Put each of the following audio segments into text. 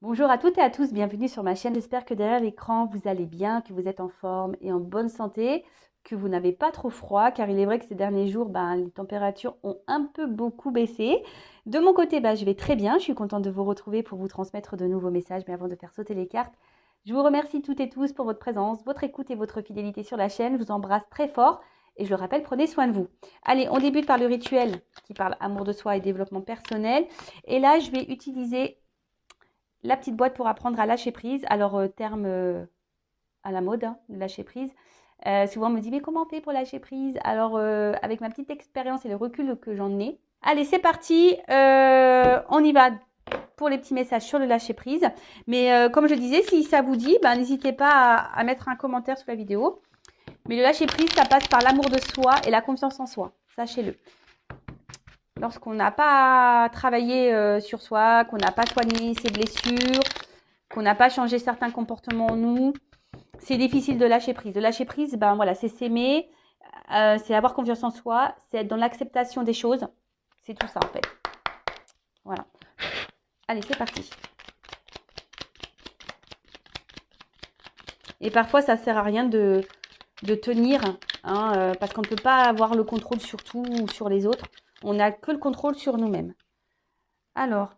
Bonjour à toutes et à tous, bienvenue sur ma chaîne. J'espère que derrière l'écran, vous allez bien, que vous êtes en forme et en bonne santé, que vous n'avez pas trop froid, car il est vrai que ces derniers jours, les températures ont un peu beaucoup baissé. De mon côté, je vais très bien. Je suis contente de vous retrouver pour vous transmettre de nouveaux messages. Mais avant de faire sauter les cartes, je vous remercie toutes et tous pour votre présence, votre écoute et votre fidélité sur la chaîne. Je vous embrasse très fort et je le rappelle, prenez soin de vous. Allez, on débute par le rituel qui parle amour de soi et développement personnel. Et là, je vais utiliser la petite boîte pour apprendre à lâcher prise. Alors, terme à la mode, hein, lâcher prise. Souvent, on me dit, mais comment on fait pour lâcher prise? Alors, avec ma petite expérience et le recul que j'en ai. Allez, c'est parti. On y va pour les petits messages sur le lâcher prise. Mais comme je disais, si ça vous dit, n'hésitez pas à mettre un commentaire sous la vidéo. Mais le lâcher prise, ça passe par l'amour de soi et la confiance en soi. Sachez-le. Lorsqu'on n'a pas travaillé sur soi, qu'on n'a pas soigné ses blessures, qu'on n'a pas changé certains comportements en nous, c'est difficile de lâcher prise. De lâcher prise, voilà, c'est s'aimer, c'est avoir confiance en soi, c'est être dans l'acceptation des choses. C'est tout ça en fait. Voilà. Allez, c'est parti. Et parfois, ça sert à rien de tenir, hein, parce qu'on ne peut pas avoir le contrôle sur tout ou sur les autres. On n'a que le contrôle sur nous-mêmes. Alors,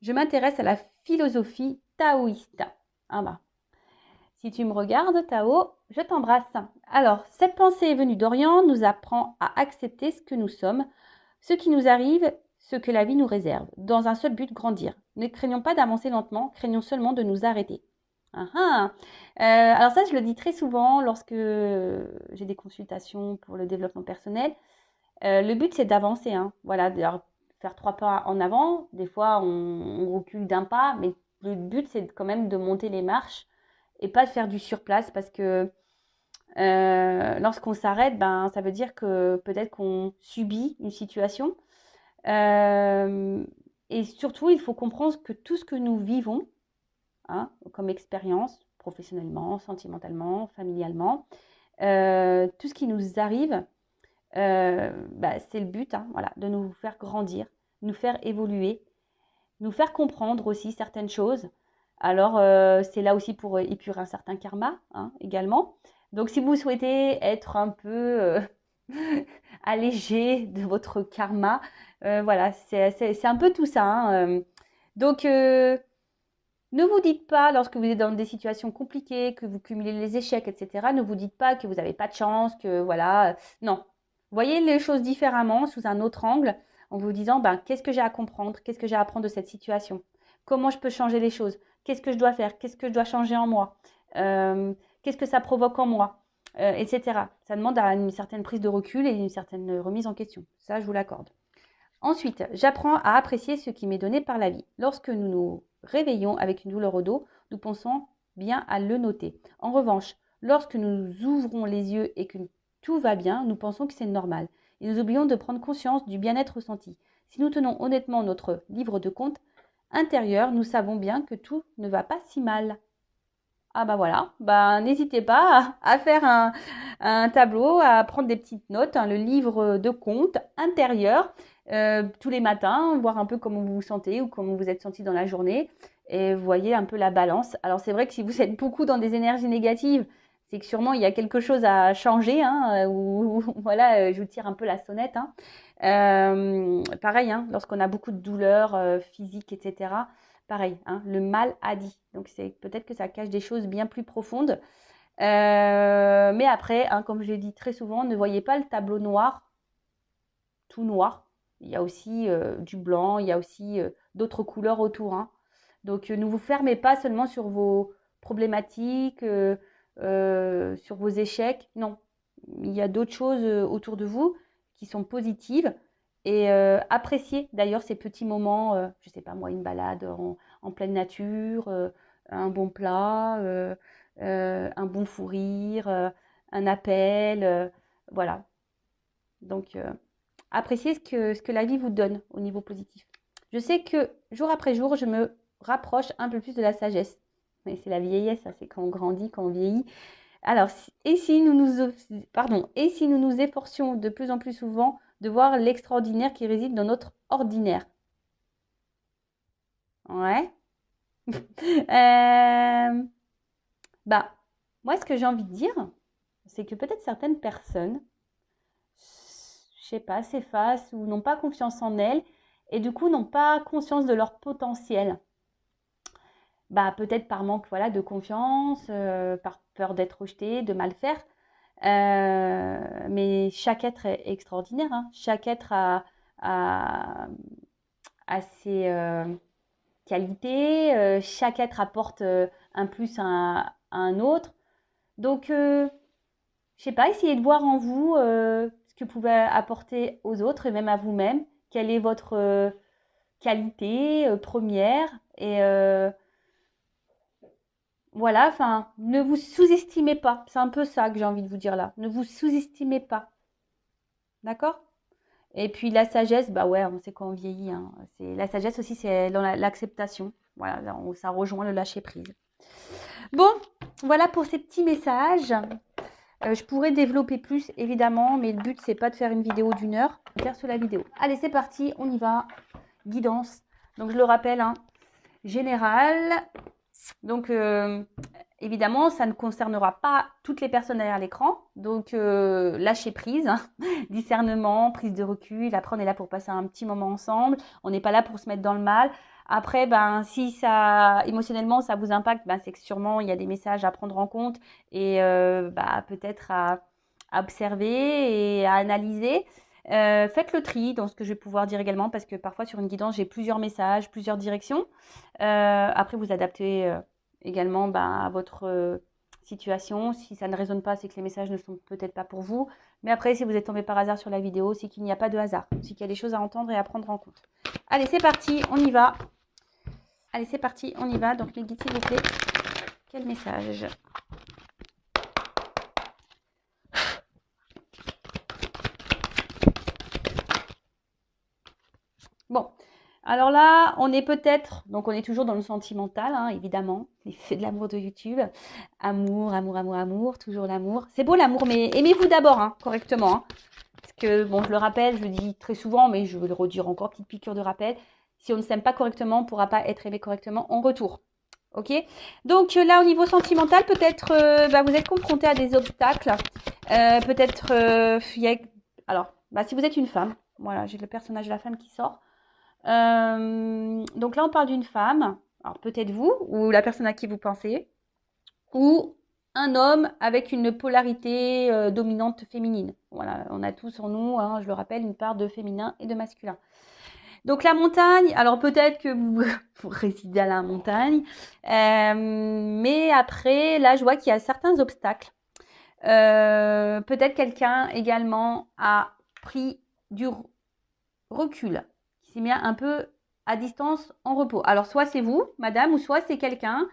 je m'intéresse à la philosophie taoïste. Ah bah, si tu me regardes, Tao, je t'embrasse. Alors, cette pensée est venue d'Orient, nous apprend à accepter ce que nous sommes, ce qui nous arrive, ce que la vie nous réserve, dans un seul but, grandir. Ne craignons pas d'avancer lentement, craignons seulement de nous arrêter. Alors ça, je le dis très souvent lorsque j'ai des consultations pour le développement personnel. Le but, c'est d'avancer. Voilà, faire 3 pas en avant. Des fois, on recule d'un pas, mais le but, c'est quand même de monter les marches et pas de faire du surplace parce que lorsqu'on s'arrête, ça veut dire que peut-être qu'on subit une situation. Et surtout, il faut comprendre que tout ce que nous vivons, comme expérience, professionnellement, sentimentalement, familialement, tout ce qui nous arrive, c'est le but, voilà, de nous faire grandir, nous faire évoluer, nous faire comprendre aussi certaines choses. Alors, c'est là aussi pour épurer un certain karma, également. Donc, si vous souhaitez être un peu allégé de votre karma, voilà, c'est un peu tout ça. Donc, ne vous dites pas, lorsque vous êtes dans des situations compliquées, que vous cumulez les échecs, etc., ne vous dites pas que vous n'avez pas de chance, que voilà. Non. Voyez les choses différemment, sous un autre angle, en vous disant, qu'est-ce que j'ai à comprendre? Qu'est-ce que j'ai à apprendre de cette situation? Comment je peux changer les choses? Qu'est-ce que je dois faire? Qu'est-ce que je dois changer en moi? Qu'est-ce que ça provoque en moi? Etc. Ça demande une certaine prise de recul et une certaine remise en question. Ça, je vous l'accorde. Ensuite, j'apprends à apprécier ce qui m'est donné par la vie. Lorsque nous nous réveillons avec une douleur au dos, nous pensons bien à le noter. En revanche, lorsque nous ouvrons les yeux et que tout va bien, nous pensons que c'est normal. Et nous oublions de prendre conscience du bien-être ressenti. Si nous tenons honnêtement notre livre de compte intérieur, nous savons bien que tout ne va pas si mal. Ah voilà, n'hésitez pas à faire un tableau, à prendre des petites notes, le livre de compte intérieur, tous les matins, voir un peu comment vous vous sentez ou comment vous êtes senti dans la journée et voyez un peu la balance. Alors c'est vrai que si vous êtes beaucoup dans des énergies négatives, c'est que sûrement il y a quelque chose à changer, ou voilà, je vous tire un peu la sonnette. Pareil, lorsqu'on a beaucoup de douleurs physiques, etc. Pareil, le mal a dit. Donc c'est peut-être que ça cache des choses bien plus profondes. Mais après, comme je l'ai dit très souvent, ne voyez pas le tableau noir, tout noir. Il y a aussi du blanc, il y a aussi d'autres couleurs autour. Donc ne vous fermez pas seulement sur vos problématiques, sur vos échecs. Non, il y a d'autres choses autour de vous qui sont positives. Et appréciez d'ailleurs ces petits moments, je ne sais pas moi, une balade en pleine nature, un bon plat, un bon fou rire, un appel, voilà. Donc appréciez ce que la vie vous donne au niveau positif. Je sais que jour après jour, je me rapproche un peu plus de la sagesse. Mais c'est la vieillesse, c'est quand on grandit, quand on vieillit. Alors, et si nous nous efforcions de plus en plus souvent de voir l'extraordinaire qui réside dans notre ordinaire? Ouais. Euh, Bah, moi, ce que j'ai envie de dire, c'est que peut-être certaines personnes, je sais pas, s'effacent ou n'ont pas confiance en elles et du coup n'ont pas conscience de leur potentiel. Bah, peut-être par manque, voilà, de confiance, par peur d'être rejeté, de mal faire. Mais chaque être est extraordinaire, hein. Chaque être a, a ses qualités, chaque être apporte un plus à un autre. Donc, je sais pas, essayez de voir en vous ce que vous pouvez apporter aux autres et même à vous-même. Quelle est votre qualité première et voilà, enfin, ne vous sous-estimez pas. C'est un peu ça que j'ai envie de vous dire là. Ne vous sous-estimez pas. D'accord? Et puis la sagesse, bah ouais, on sait quand on vieillit, hein. C'est, la sagesse aussi, c'est dans l'acceptation. Voilà, ça rejoint le lâcher prise. Bon, voilà pour ces petits messages. Je pourrais développer plus, évidemment, mais le but, c'est pas de faire une vidéo d'une heure, faire sur la vidéo. Allez, c'est parti, on y va. Guidance. Donc, je le rappelle, hein, général. Donc, évidemment, ça ne concernera pas toutes les personnes derrière l'écran. Donc, lâcher prise, hein, discernement, prise de recul. Après, on est là pour passer un petit moment ensemble. On n'est pas là pour se mettre dans le mal. Après, ben, si ça, émotionnellement, ça vous impacte, ben, c'est que sûrement, il y a des messages à prendre en compte et bah, peut-être à observer et à analyser. Faites le tri dans ce que je vais pouvoir dire également parce que parfois, sur une guidance, j'ai plusieurs messages, plusieurs directions. Après, vous adaptez également à votre situation. Si ça ne résonne pas, c'est que les messages ne sont peut-être pas pour vous. Mais après, si vous êtes tombé par hasard sur la vidéo, c'est qu'il n'y a pas de hasard. C'est qu'il y a des choses à entendre et à prendre en compte. Allez, c'est parti, on y va. Allez, c'est parti, on y va. Donc, mes guides, s'il vous plaît. Quel message? Bon, alors là, on est peut-être, donc on est toujours dans le sentimental, hein, évidemment, les faits de l'amour de YouTube. Amour, amour, amour, amour, toujours l'amour. C'est beau l'amour, mais aimez-vous d'abord, hein, correctement. Hein. Parce que, bon, je le rappelle, je le dis très souvent, mais je vais le redire encore, petite piqûre de rappel. Si on ne s'aime pas correctement, on ne pourra pas être aimé correctement en retour. Ok? Donc là, au niveau sentimental, peut-être vous êtes confronté à des obstacles. Peut-être, alors, si vous êtes une femme, voilà, j'ai le personnage de la femme qui sort. Donc là, on parle d'une femme, alors peut-être vous, ou la personne à qui vous pensez, ou un homme avec une polarité dominante féminine. Voilà, on a tous en nous, hein, je le rappelle, une part de féminin et de masculin. Donc la montagne, alors peut-être que vous, vous résidez à la montagne, mais après, là, je vois qu'il y a certains obstacles. Peut-être quelqu'un également a pris du recul, qui s'est mis un peu à distance en repos. Alors soit c'est vous, madame, ou soit c'est quelqu'un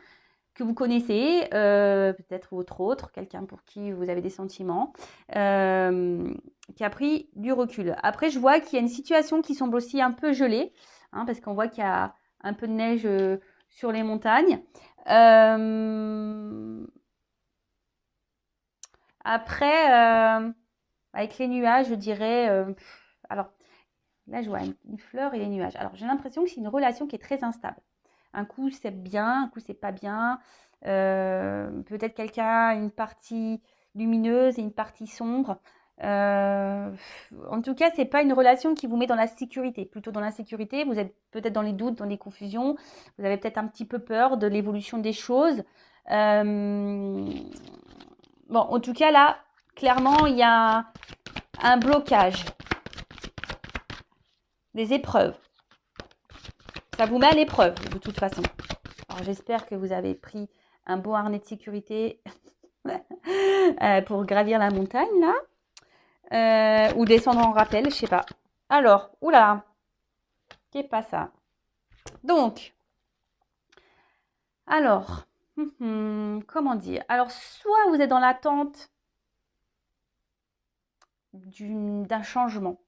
que vous connaissez, peut-être autre, quelqu'un pour qui vous avez des sentiments, qui a pris du recul. Après, je vois qu'il y a une situation qui semble aussi un peu gelée, hein, parce qu'on voit qu'il y a un peu de neige sur les montagnes. Après, avec les nuages, je dirais, alors là, je vois une fleur et les nuages. Alors, j'ai l'impression que c'est une relation qui est très instable. Un coup, c'est bien, un coup, c'est pas bien. Peut-être quelqu'un a une partie lumineuse et une partie sombre. En tout cas, c'est pas une relation qui vous met dans la sécurité. Plutôt dans l'insécurité, vous êtes peut-être dans les doutes, dans les confusions. Vous avez peut-être un petit peu peur de l'évolution des choses. Bon, en tout cas, là, clairement, il y a un blocage, des épreuves. Ça vous met à l'épreuve, de toute façon. Alors, j'espère que vous avez pris un beau harnais de sécurité pour gravir la montagne, là. Ou descendre en rappel, je sais pas. Alors, oula, qu'est pas ça? Donc, alors, comment dire? Alors, soit vous êtes dans l'attente d'un changement,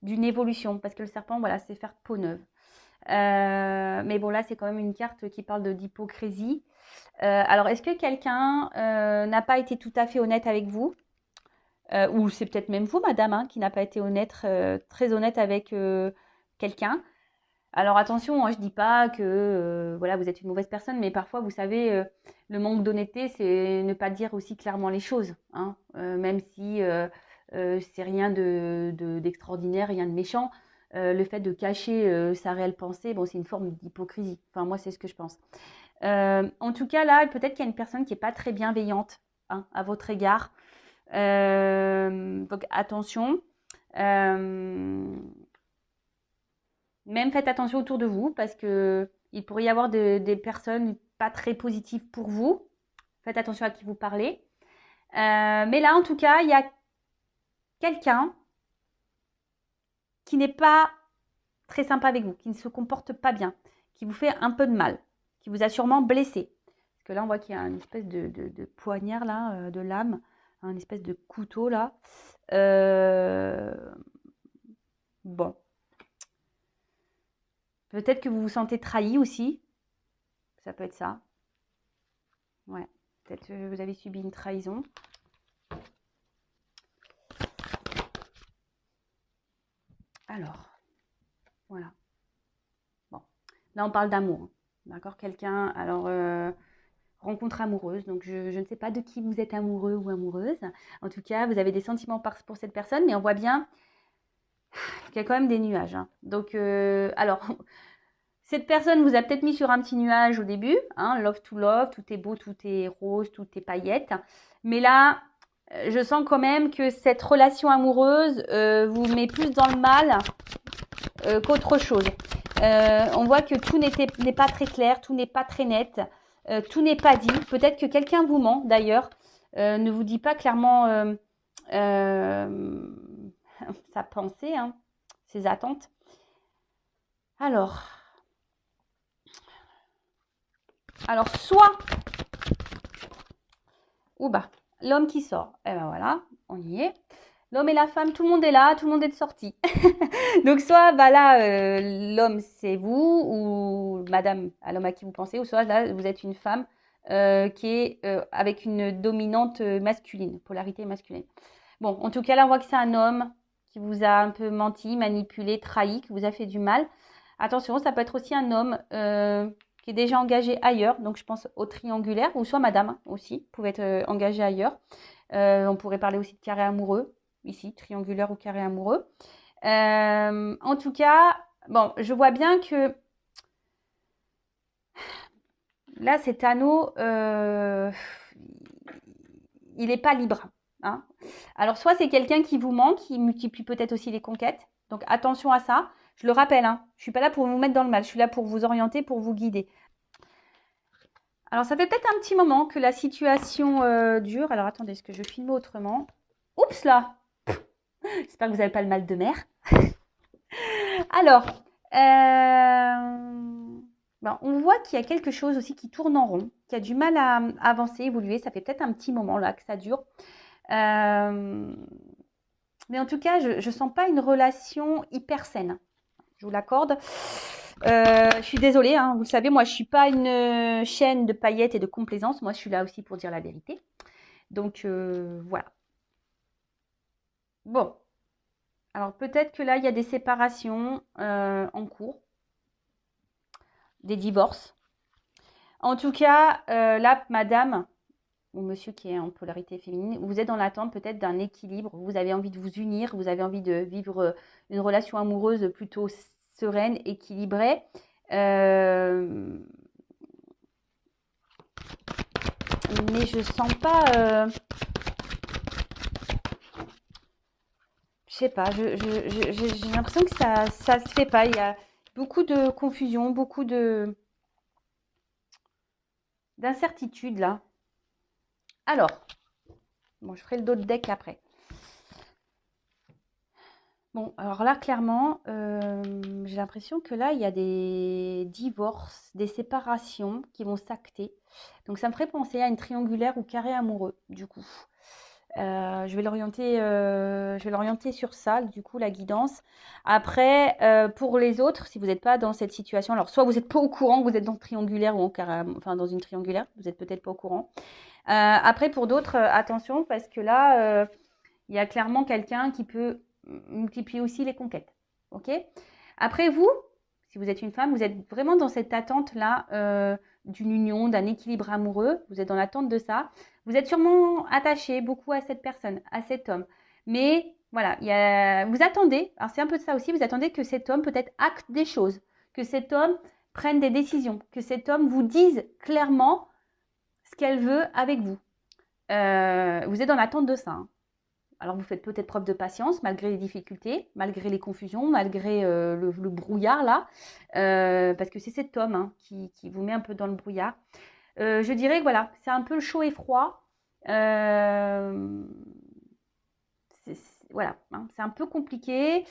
d'une évolution, parce que le serpent, voilà, c'est faire peau neuve. Mais bon, là, c'est quand même une carte qui parle d'hypocrisie. Alors, est-ce que quelqu'un n'a pas été tout à fait honnête avec vous? Ou c'est peut-être même vous, madame, hein, qui n'a pas été honnête, très honnête avec quelqu'un. Alors attention, hein, je dis pas que voilà, vous êtes une mauvaise personne, mais parfois, vous savez, le manque d'honnêteté, c'est ne pas dire aussi clairement les choses, hein, même si c'est rien d'extraordinaire, rien de méchant. Le fait de cacher sa réelle pensée, bon, c'est une forme d'hypocrisie. Enfin, moi, c'est ce que je pense. En tout cas, là, peut-être qu'il y a une personne qui n'est pas très bienveillante, hein, à votre égard. Donc, attention. Même faites attention autour de vous parce que il pourrait y avoir des personnes pas très positives pour vous. Faites attention à qui vous parlez. Mais là, en tout cas, il y a quelqu'un qui n'est pas très sympa avec vous, qui ne se comporte pas bien, qui vous fait un peu de mal, qui vous a sûrement blessé. Parce que là, on voit qu'il y a une espèce de poignard là, de lame, une espèce de couteau là. Bon. Peut-être que vous vous sentez trahi aussi. Ça peut être ça. Ouais. Peut-être que vous avez subi une trahison. Alors, voilà. Bon. Là, on parle d'amour. D'accord? Quelqu'un, alors, rencontre amoureuse. Donc, je ne sais pas de qui vous êtes amoureux ou amoureuse. En tout cas, vous avez des sentiments pour cette personne, mais on voit bien qu'il y a quand même des nuages, hein. Donc, alors, cette personne vous a peut-être mis sur un petit nuage au début, hein, love to love, tout est beau, tout est rose, tout est paillettes. Mais là, je sens quand même que cette relation amoureuse vous met plus dans le mal qu'autre chose. On voit que tout n'est pas très clair, tout n'est pas très net, tout n'est pas dit. Peut-être que quelqu'un vous ment d'ailleurs, ne vous dit pas clairement sa pensée, hein, ses attentes. Alors, soit, ou bah, l'homme qui sort, et ben voilà, on y est. L'homme et la femme, tout le monde est là, tout le monde est de sortie. Donc soit bah là, l'homme c'est vous ou madame, à l'homme à qui vous pensez, ou soit là vous êtes une femme qui est avec une dominante masculine, polarité masculine. Bon, en tout cas là on voit que c'est un homme qui vous a un peu menti, manipulé, trahi, qui vous a fait du mal. Attention, ça peut être aussi un homme qui est déjà engagé ailleurs, donc je pense au triangulaire, ou soit madame aussi, pouvait être engagée ailleurs. On pourrait parler aussi de carré amoureux, ici, triangulaire ou carré amoureux. En tout cas, bon, je vois bien que là, cet anneau, il n'est pas libre, hein. Alors, soit c'est quelqu'un qui vous ment, qui multiplie peut-être aussi les conquêtes. Donc, attention à ça. Je le rappelle, hein, je ne suis pas là pour vous mettre dans le mal. Je suis là pour vous orienter, pour vous guider. Alors, ça fait peut-être un petit moment que la situation dure. Alors, attendez, est-ce que je filme autrement? Oups là! J'espère que vous n'avez pas le mal de mer. Alors, ben, on voit qu'il y a quelque chose aussi qui tourne en rond, qui a du mal à avancer, évoluer. Ça fait peut-être un petit moment là que ça dure. Mais en tout cas, je ne sens pas une relation hyper saine. Je vous l'accorde. Je suis désolée, hein, vous le savez, moi je ne suis pas une chaîne de paillettes et de complaisance. Moi je suis là aussi pour dire la vérité. Donc voilà. Bon. Alors peut-être que là il y a des séparations en cours, des divorces. En tout cas, là, madame ou monsieur qui est en polarité féminine, vous êtes dans l'attente peut-être d'un équilibre. Vous avez envie de vous unir, vous avez envie de vivre une relation amoureuse plutôt sereine, équilibrée. Mais je sens pas... je sais pas, j'ai l'impression que ça se fait pas. Il y a beaucoup de confusion, beaucoup d'incertitude là. Alors, bon, je ferai le dos de deck après. Bon, alors là, clairement, j'ai l'impression que là, il y a des divorces, des séparations qui vont s'acter. Donc, ça me ferait penser à une triangulaire ou carré amoureux, du coup. Je vais l'orienter sur ça, du coup, la guidance. Après, pour les autres, si vous n'êtes pas dans cette situation, alors soit vous n'êtes pas au courant que vous êtes dans le triangulaire ou enfin dans une triangulaire, vous n'êtes peut-être pas au courant. Après, pour d'autres, attention, parce que là, il y a clairement quelqu'un qui peut multiplier aussi les conquêtes. Ok? Après, vous, si vous êtes une femme, vous êtes vraiment dans cette attente-là d'une union, d'un équilibre amoureux. Vous êtes dans l'attente de ça. Vous êtes sûrement attaché beaucoup à cette personne, à cet homme. Mais voilà, vous attendez, alors c'est un peu de ça aussi, vous attendez que cet homme peut-être acte des choses, que cet homme prenne des décisions, que cet homme vous dise clairement ce qu'elle veut avec vous. Vous êtes dans l'attente de ça. Hein. Alors, vous faites peut-être preuve de patience malgré les difficultés, malgré les confusions, malgré le brouillard là, parce que c'est cet homme hein, qui vous met un peu dans le brouillard. Je dirais que voilà, c'est un peu le chaud et froid. Voilà, hein, c'est un peu compliqué.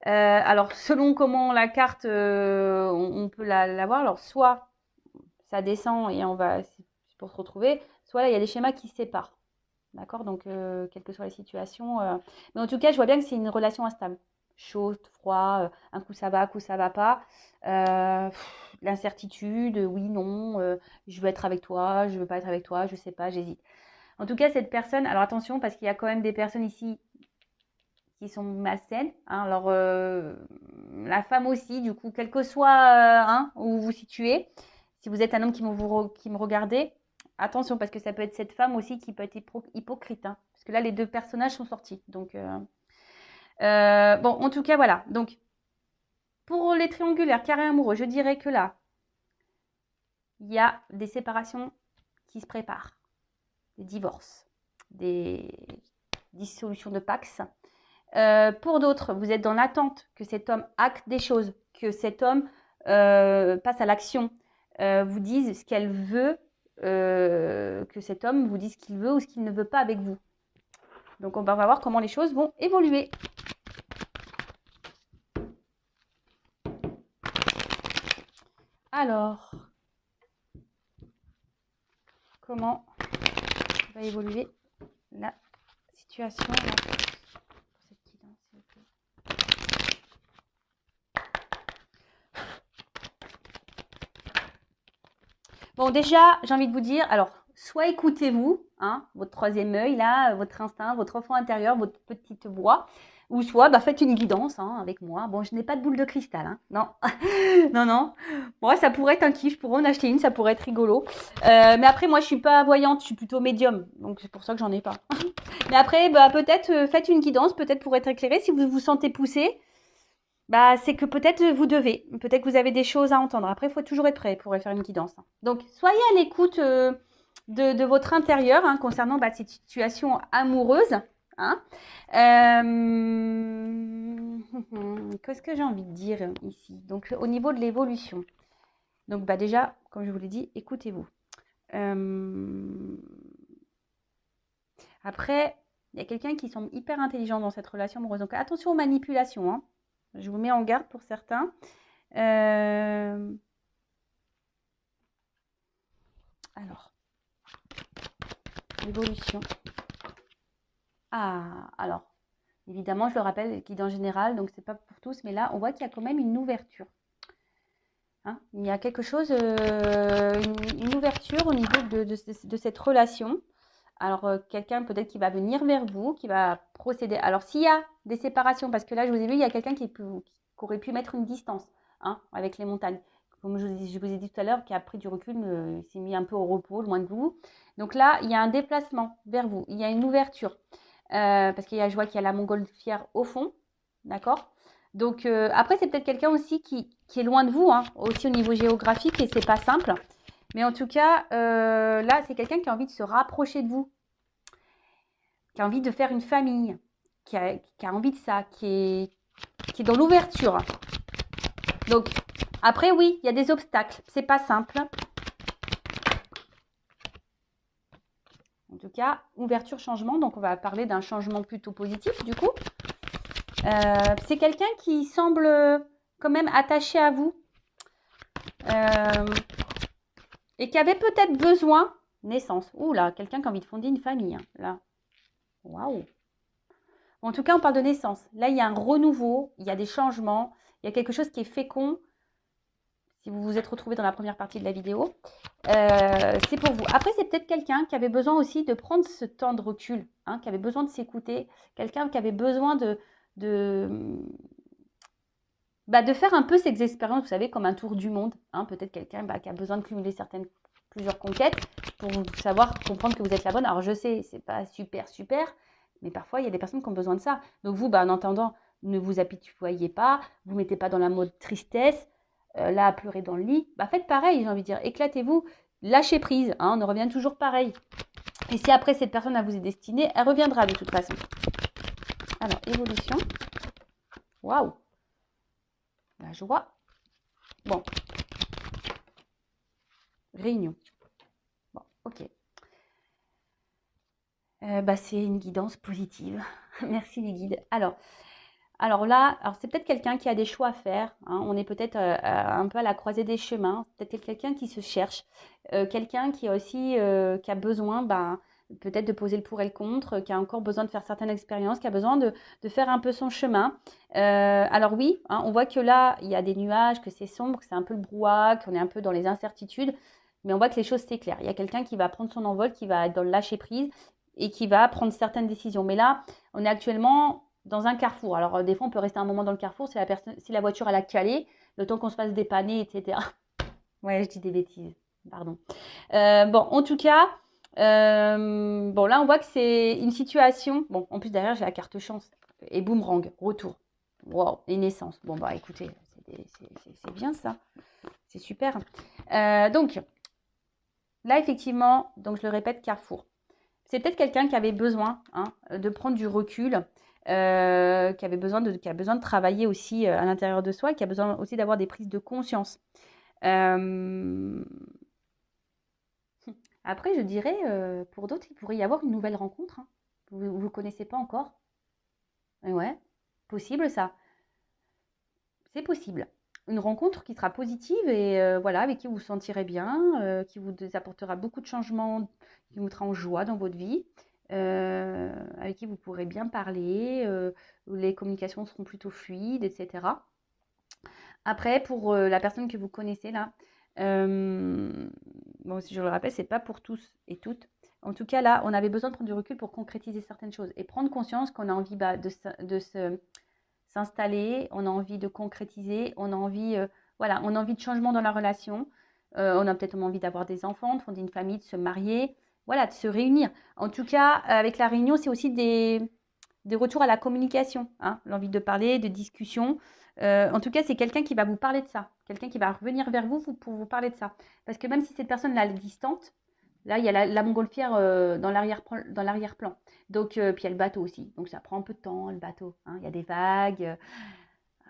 Alors, selon comment la carte, on peut la voir, alors soit ça descend et c'est pour se retrouver, soit là, il y a des schémas qui se séparent. D'accord? Donc, quelle que soit la situation. Mais en tout cas, je vois bien que c'est une relation instable. Chaud, froid, un coup ça va, un coup ça va pas. L'incertitude, oui, non, je veux être avec toi, je veux pas être avec toi, je sais pas, j'hésite. En tout cas, cette personne, alors attention, parce qu'il y a quand même des personnes ici qui sont malsaines. Hein, alors, la femme aussi, du coup, quel que soit hein, où vous vous situez, si vous êtes un homme qui me regardez, attention, parce que ça peut être cette femme aussi qui peut être hypocrite. Hein, parce que là, les deux personnages sont sortis. Donc, bon, en tout cas, voilà. Donc, pour les triangulaires, carrés amoureux, je dirais que là, il y a des séparations qui se préparent. Des divorces, des dissolutions de Pax. Pour d'autres, vous êtes dans l'attente que cet homme acte des choses, que cet homme passe à l'action, vous dise ce qu'elle veut, que cet homme vous dise ce qu'il veut ou ce qu'il ne veut pas avec vous. Donc on va voir comment les choses vont évoluer. Alors, comment va évoluer la situation là, pour cette guidance, s'il vous plaît. Bon, déjà, j'ai envie de vous dire, alors, soit écoutez-vous, hein, votre troisième œil, là, votre instinct, votre enfant intérieur, votre petite voix, ou soit faites une guidance hein, avec moi. Bon, je n'ai pas de boule de cristal, hein, non, non, non. Bon, ça pourrait être un kiff, je pourrais en acheter une, ça pourrait être rigolo. Mais après, moi, je suis pas voyante, je suis plutôt médium, donc c'est pour ça que j'en ai pas. Mais après, peut-être faites une guidance, peut-être pour être éclairé, si vous vous sentez poussé. C'est que peut-être vous devez, peut-être que vous avez des choses à entendre. Après, il faut toujours être prêt pour faire une guidance. Donc, soyez à l'écoute de votre intérieur hein, concernant cette situation amoureuse. Hein. Qu'est-ce que j'ai envie de dire ici? Donc, au niveau de l'évolution. Donc, déjà, comme je vous l'ai dit, écoutez-vous. Après, il y a quelqu'un qui semble hyper intelligent dans cette relation amoureuse. Donc, attention aux manipulations. Hein. Je vous mets en garde pour certains. Alors, l'évolution. Alors, évidemment, je le rappelle, guide en général, donc c'est pas pour tous, mais là, on voit qu'il y a quand même une ouverture. Hein, il y a quelque chose, une ouverture au niveau de cette relation. Alors, quelqu'un peut-être qui va venir vers vous, qui va procéder. Alors, s'il y a des séparations, parce que là, je vous ai vu, il y a quelqu'un qui aurait pu mettre une distance hein, avec les montagnes. Comme je vous ai dit tout à l'heure, qui a pris du recul, il s'est mis un peu au repos, loin de vous. Donc là, il y a un déplacement vers vous. Il y a une ouverture. Parce je vois qu'il y a la montgolfière au fond. D'accord ? Donc, après, c'est peut-être quelqu'un aussi qui est loin de vous, hein, aussi au niveau géographique, et c'est pas simple. Mais en tout cas, là, c'est quelqu'un qui a envie de se rapprocher de vous, qui a envie de faire une famille, qui a envie de ça, qui est dans l'ouverture. Donc, après, oui, il y a des obstacles. C'est pas simple. En tout cas, ouverture, changement. Donc, on va parler d'un changement plutôt positif, du coup. C'est quelqu'un qui semble quand même attaché à vous. Et qui avait peut-être besoin, naissance. Ouh là, quelqu'un qui a envie de fonder une famille. Hein, là. Waouh. En tout cas, on parle de naissance. Là, il y a un renouveau, il y a des changements, il y a quelque chose qui est fécond. Si vous vous êtes retrouvé dans la première partie de la vidéo, c'est pour vous. Après, c'est peut-être quelqu'un qui avait besoin aussi de prendre ce temps de recul, hein, qui avait besoin de s'écouter, quelqu'un qui avait besoin de bah, de faire un peu ces expériences, vous savez, comme un tour du monde. Hein. Peut-être quelqu'un qui a besoin de cumuler plusieurs conquêtes pour savoir, comprendre que vous êtes la bonne. Alors je sais, c'est pas super, super, mais parfois il y a des personnes qui ont besoin de ça. Donc vous, bah, en attendant, ne vous apitoyez pas, vous mettez pas dans la mode tristesse, là à pleurer dans le lit. Bah, faites pareil, j'ai envie de dire, éclatez-vous, lâchez prise, hein, on en revient toujours pareil. Et si après cette personne à vous est destinée, elle reviendra de toute façon. Alors, évolution. Waouh! La joie. Bon. Réunion. Bon, ok. Bah, c'est une guidance positive. Merci les guides. Alors là, c'est peut-être quelqu'un qui a des choix à faire. Hein. On est peut-être un peu à la croisée des chemins. Peut-être quelqu'un qui se cherche. Quelqu'un qui a aussi qui a besoin peut-être de poser le pour et le contre, qui a encore besoin de faire certaines expériences, qui a besoin de faire un peu son chemin. Alors oui, hein, on voit que là, il y a des nuages, que c'est sombre, que c'est un peu le brouhaha, qu'on est un peu dans les incertitudes. Mais on voit que les choses s'éclairent. Il y a quelqu'un qui va prendre son envol, qui va être dans le lâcher prise et qui va prendre certaines décisions. Mais là, on est actuellement dans un carrefour. Alors, des fois, on peut rester un moment dans le carrefour si la voiture elle a calé, le temps qu'on se fasse dépanner, etc. Ouais, je dis des bêtises. Pardon. Bon, en tout cas, bon, là, on voit que c'est une situation. Bon, en plus, derrière, j'ai la carte chance. Et boomerang, retour. Wow, et naissance. Bon, bah, écoutez, c'est bien ça. C'est super. Donc, là, effectivement, donc je le répète, carrefour. C'est peut-être quelqu'un qui avait besoin de prendre du recul, qui a besoin de travailler aussi à l'intérieur de soi, qui a besoin aussi d'avoir des prises de conscience. Après, je dirais, pour d'autres, il pourrait y avoir une nouvelle rencontre. Hein. Vous ne connaissez pas encore. Ouais, possible ça. C'est possible. Une rencontre qui sera positive et voilà, avec qui vous vous sentirez bien, qui vous apportera beaucoup de changements, qui vous mettra en joie dans votre vie, avec qui vous pourrez bien parler, où les communications seront plutôt fluides, etc. Après, pour la personne que vous connaissez là, bon, si je le rappelle, c'est pas pour tous et toutes. En tout cas, là, on avait besoin de prendre du recul pour concrétiser certaines choses et prendre conscience qu'on a envie s'installer, on a envie de concrétiser, on a envie, voilà, on a envie de changement dans la relation, on a peut-être envie d'avoir des enfants, de fonder une famille, de se marier, voilà, de se réunir. En tout cas, avec la réunion, c'est aussi des retours à la communication, hein, l'envie de parler, de discussion. En tout cas, c'est quelqu'un qui va vous parler de ça, quelqu'un qui va revenir vers vous pour vous parler de ça. Parce que même si cette personne-là est distante, là, il y a la montgolfière dans l'arrière-plan. Donc, puis il y a le bateau aussi. Donc, ça prend un peu de temps, le bateau. Hein. Il y a des vagues.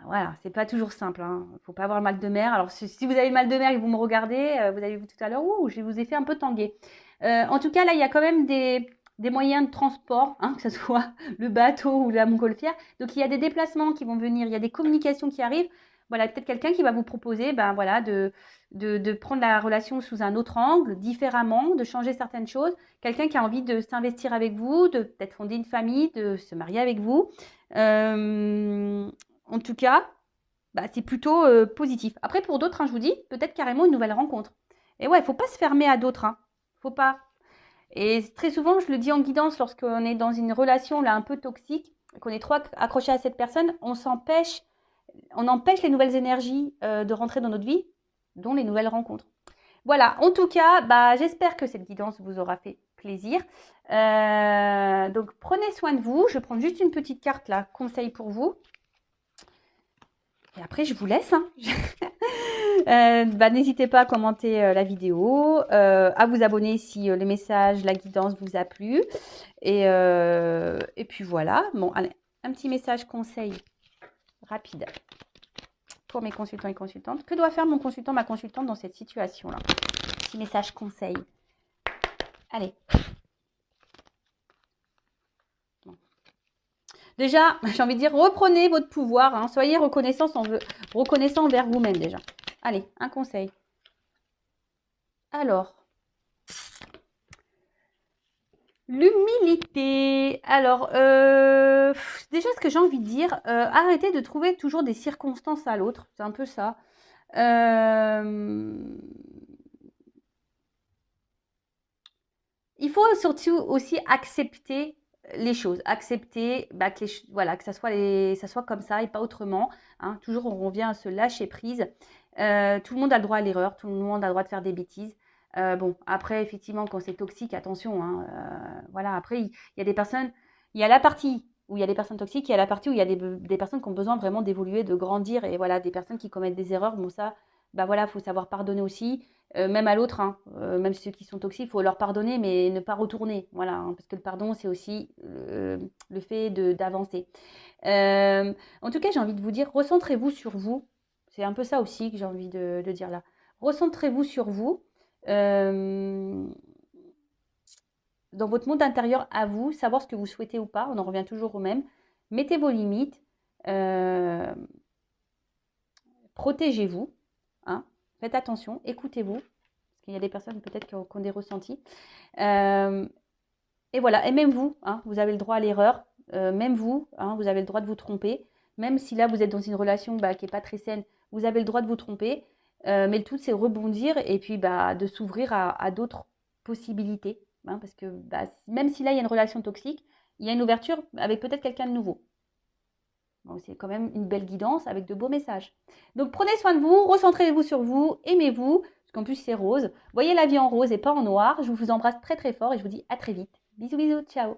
Voilà, c'est pas toujours simple. Hein. Faut pas avoir le mal de mer. Alors, si vous avez le mal de mer et que vous me regardez, vous avez vu tout à l'heure, je vous ai fait un peu tanguer. En tout cas, là, il y a quand même des moyens de transport, hein, que ce soit le bateau ou la montgolfière. Donc, il y a des déplacements qui vont venir, il y a des communications qui arrivent. Voilà, peut-être quelqu'un qui va vous proposer voilà, de prendre la relation sous un autre angle, différemment, de changer certaines choses. Quelqu'un qui a envie de s'investir avec vous, de peut-être fonder une famille, de se marier avec vous. En tout cas, c'est plutôt positif. Après, pour d'autres, hein, je vous dis, peut-être carrément une nouvelle rencontre. Et ouais, il ne faut pas se fermer à d'autres. Hein. Faut pas. Et très souvent, je le dis en guidance, lorsqu'on est dans une relation là un peu toxique, qu'on est trop accroché à cette personne, on empêche les nouvelles énergies de rentrer dans notre vie, dont les nouvelles rencontres. Voilà, en tout cas, j'espère que cette guidance vous aura fait plaisir. Donc, prenez soin de vous. Je prends juste une petite carte là, conseil pour vous. Et après, je vous laisse. Hein. N'hésitez pas à commenter la vidéo, à vous abonner si le message, la guidance vous a plu. Et puis voilà. Bon, allez, un petit message conseil rapide pour mes consultants et consultantes. Que doit faire mon consultant, ma consultante dans cette situation-là? Petit message conseil. Allez. Bon. Déjà, j'ai envie de dire, reprenez votre pouvoir. Hein, soyez reconnaissant envers vous-même déjà. Allez, un conseil. Alors, l'humilité. Alors, déjà, ce que j'ai envie de dire, arrêtez de trouver toujours des circonstances à l'autre. C'est un peu ça. Il faut surtout aussi accepter les choses, accepter que, voilà, que ça soit comme ça et pas autrement. Hein. Toujours, on revient à se lâcher prise. Tout le monde a le droit à l'erreur, tout le monde a le droit de faire des bêtises. Bon, après, effectivement, quand c'est toxique, attention. Hein, voilà, après, il y a des personnes, il y a la partie où il y a des personnes toxiques, il y a la partie où il y a des personnes qui ont besoin vraiment d'évoluer, de grandir, et voilà, des personnes qui commettent des erreurs. Bon, ça, voilà, faut savoir pardonner aussi. Même à l'autre, hein, même ceux qui sont toxiques, il faut leur pardonner, mais ne pas retourner. Voilà, hein, parce que le pardon, c'est aussi le fait d'avancer. En tout cas, j'ai envie de vous dire, recentrez-vous sur vous. C'est un peu ça aussi que j'ai envie de dire là. Recentrez-vous sur vous, euh, dans votre monde intérieur à vous, savoir ce que vous souhaitez ou pas. On en revient toujours au même. Mettez vos limites. euh, Protégez-vous. Hein. Faites attention, écoutez-vous. Parce qu'il y a des personnes peut-être qui ont des ressentis. Euh, et voilà, et même vous, hein, vous avez le droit à l'erreur. Même vous, hein, vous avez le droit de vous tromper. Même si là, vous êtes dans une relation qui n'est pas très saine, vous avez le droit de vous tromper. Mais le tout, c'est rebondir et puis de s'ouvrir à d'autres possibilités. Hein, parce que même si là, il y a une relation toxique, il y a une ouverture avec peut-être quelqu'un de nouveau. Bon, c'est quand même une belle guidance avec de beaux messages. Donc prenez soin de vous, recentrez-vous sur vous, aimez-vous, parce qu'en plus c'est rose. Voyez la vie en rose et pas en noir. Je vous embrasse très très fort et je vous dis à très vite. Bisous bisous, ciao.